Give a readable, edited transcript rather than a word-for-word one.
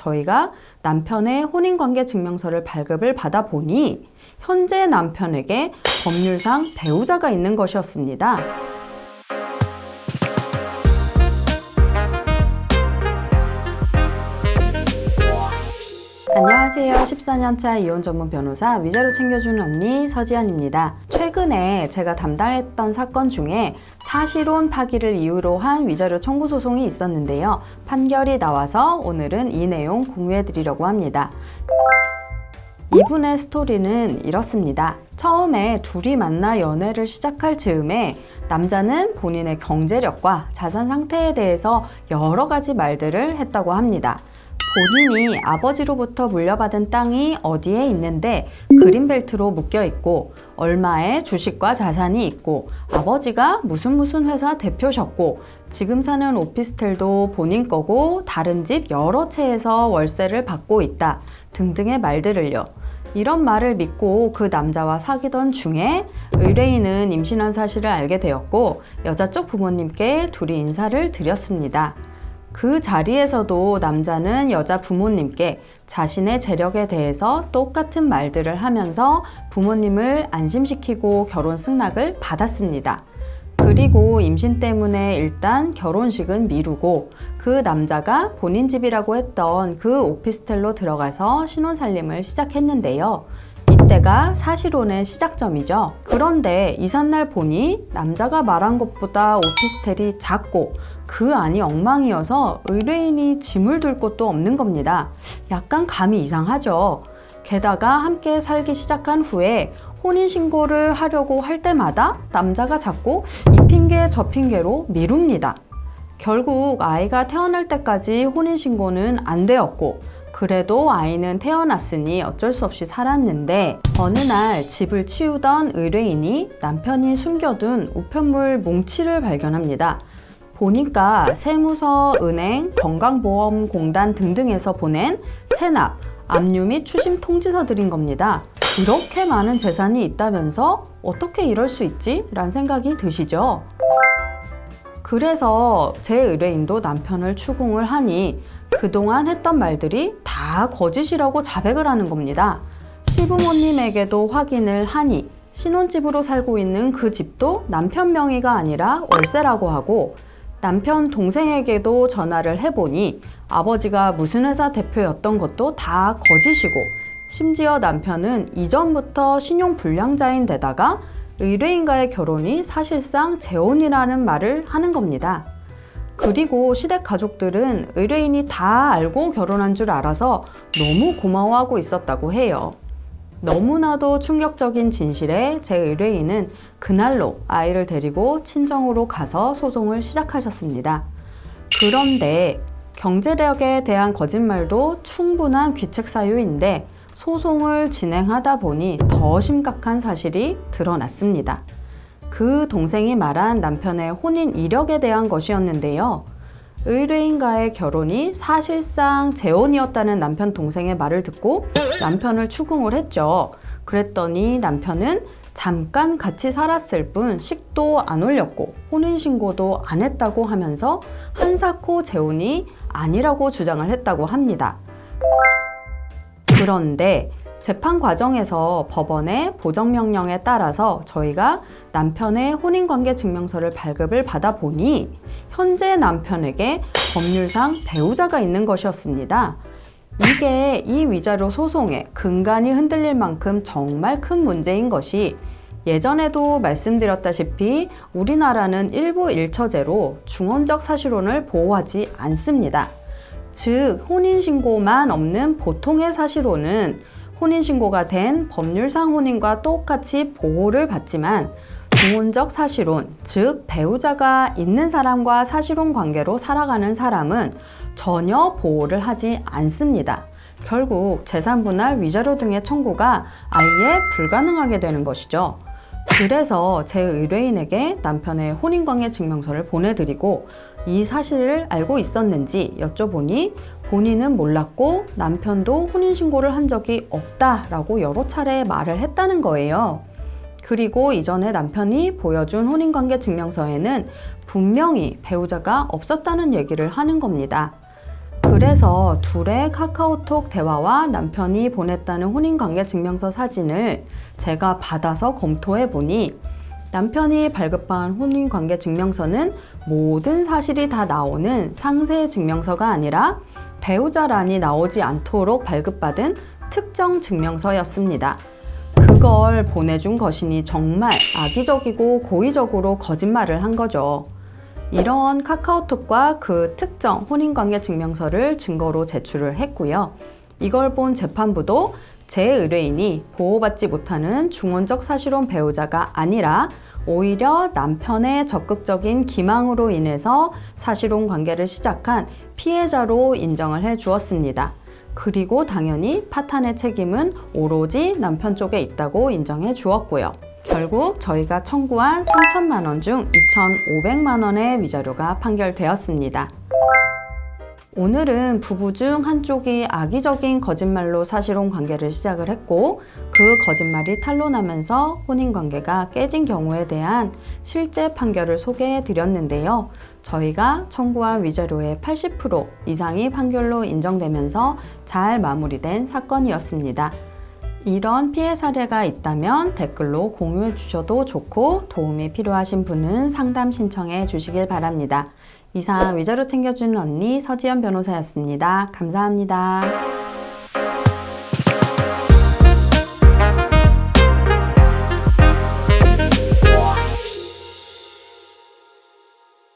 저희가 남편의 혼인관계 증명서를 발급을 받아 보니 현재 남편에게 법률상 배우자가 있는 것이었습니다. 안녕하세요. 14년차 이혼 전문 변호사 위자료 챙겨주는 언니 서지연입니다. 최근에 제가 담당했던 사건 중에 사실혼 파기를 이유로 한 위자료 청구 소송이 있었는데요. 판결이 나와서 오늘은 이 내용 공유해 드리려고 합니다. 이분의 스토리는 이렇습니다. 처음에 둘이 만나 연애를 시작할 즈음에 남자는 본인의 경제력과 자산 상태에 대해서 여러 가지 말들을 했다고 합니다. 본인이 아버지로부터 물려받은 땅이 어디에 있는데 그린벨트로 묶여 있고 얼마의 주식과 자산이 있고 아버지가 무슨 회사 대표셨고 지금 사는 오피스텔도 본인 거고 다른 집 여러 채에서 월세를 받고 있다 등등의 말들을요. 이런 말을 믿고 그 남자와 사귀던 중에 의뢰인은 임신한 사실을 알게 되었고 여자 쪽 부모님께 둘이 인사를 드렸습니다. 그 자리에서도 남자는 여자 부모님께 자신의 재력에 대해서 똑같은 말들을 하면서 부모님을 안심시키고 결혼 승낙을 받았습니다. 그리고 임신 때문에 일단 결혼식은 미루고 그 남자가 본인 집이라고 했던 그 오피스텔로 들어가서 신혼살림을 시작했는데요. 이때가 사실혼의 시작점이죠. 그런데 이삿날 보니 남자가 말한 것보다 오피스텔이 작고 그 안이 엉망이어서 의뢰인이 짐을 둘 곳도 없는 겁니다. 약간 감이 이상하죠. 게다가 함께 살기 시작한 후에 혼인신고를 하려고 할 때마다 남자가 자꾸 이 핑계 저 핑계로 미룹니다. 결국 아이가 태어날 때까지 혼인신고는 안 되었고 그래도 아이는 태어났으니 어쩔 수 없이 살았는데 어느 날 집을 치우던 의뢰인이 남편이 숨겨둔 우편물 뭉치를 발견합니다. 보니까 세무서, 은행, 건강보험공단 등등에서 보낸 체납, 압류 및 추심 통지서들인 겁니다. 이렇게 많은 재산이 있다면서 어떻게 이럴 수 있지? 라는 생각이 드시죠? 그래서 제 의뢰인도 남편을 추궁을 하니 그동안 했던 말들이 다 거짓이라고 자백을 하는 겁니다. 시부모님에게도 확인을 하니 신혼집으로 살고 있는 그 집도 남편 명의가 아니라 월세라고 하고 남편 동생에게도 전화를 해보니 아버지가 무슨 회사 대표였던 것도 다 거짓이고 심지어 남편은 이전부터 신용불량자인 데다가 의뢰인과의 결혼이 사실상 재혼이라는 말을 하는 겁니다. 그리고 시댁 가족들은 의뢰인이 다 알고 결혼한 줄 알아서 너무 고마워하고 있었다고 해요. 너무나도 충격적인 진실에 제 의뢰인은 그날로 아이를 데리고 친정으로 가서 소송을 시작하셨습니다. 그런데 경제력에 대한 거짓말도 충분한 귀책 사유인데 소송을 진행하다 보니 더 심각한 사실이 드러났습니다. 그 동생이 말한 남편의 혼인 이력에 대한 것이었는데요. 의뢰인과의 결혼이 사실상 재혼이었다는 남편 동생의 말을 듣고 남편을 추궁을 했죠. 그랬더니 남편은 잠깐 같이 살았을 뿐 식도 안 올렸고 혼인신고도 안 했다고 하면서 한사코 재혼이 아니라고 주장을 했다고 합니다. 그런데 재판 과정에서 법원의 보정명령에 따라서 저희가 남편의 혼인관계 증명서를 발급을 받아 보니 현재 남편에게 법률상 배우자가 있는 것이었습니다. 이게 이 위자료 소송의 근간이 흔들릴 만큼 정말 큰 문제인 것이 예전에도 말씀드렸다시피 우리나라는 일부 일처제로 중원적 사실혼을 보호하지 않습니다. 즉 혼인신고만 없는 보통의 사실혼은 혼인신고가 된 법률상 혼인과 똑같이 보호를 받지만 중원적 사실혼, 즉 배우자가 있는 사람과 사실혼 관계로 살아가는 사람은 전혀 보호를 하지 않습니다. 결국 재산분할, 위자료 등의 청구가 아예 불가능하게 되는 것이죠. 그래서 제 의뢰인에게 남편의 혼인관계 증명서를 보내드리고 이 사실을 알고 있었는지 여쭤보니 본인은 몰랐고 남편도 혼인신고를 한 적이 없다라고 여러 차례 말을 했다는 거예요. 그리고 이전에 남편이 보여준 혼인관계 증명서에는 분명히 배우자가 없었다는 얘기를 하는 겁니다. 그래서 둘의 카카오톡 대화와 남편이 보냈다는 혼인관계 증명서 사진을 제가 받아서 검토해 보니 남편이 발급한 혼인관계 증명서는 모든 사실이 다 나오는 상세 증명서가 아니라 배우자란이 나오지 않도록 발급받은 특정 증명서였습니다. 그걸 보내준 거신이 정말 악의적이고 고의적으로 거짓말을 한 거죠. 이런 카카오톡과 그 특정 혼인관계 증명서를 증거로 제출을 했고요. 이걸 본 재판부도 제 의뢰인이 보호받지 못하는 중원적 사실혼 배우자가 아니라 오히려 남편의 적극적인 기망으로 인해서 사실혼 관계를 시작한 피해자로 인정을 해 주었습니다. 그리고 당연히 파탄의 책임은 오로지 남편 쪽에 있다고 인정해 주었고요. 결국 저희가 청구한 3천만 원 중 2,500만 원의 위자료가 판결되었습니다. 오늘은 부부 중 한쪽이 악의적인 거짓말로 사실혼 관계를 시작을 했고 그 거짓말이 탄로나면서 혼인관계가 깨진 경우에 대한 실제 판결을 소개해 드렸는데요. 저희가 청구한 위자료의 80% 이상이 판결로 인정되면서 잘 마무리된 사건이었습니다. 이런 피해 사례가 있다면 댓글로 공유해 주셔도 좋고 도움이 필요하신 분은 상담 신청해 주시길 바랍니다. 이상 위자료 챙겨주는 언니 서지연 변호사였습니다. 감사합니다.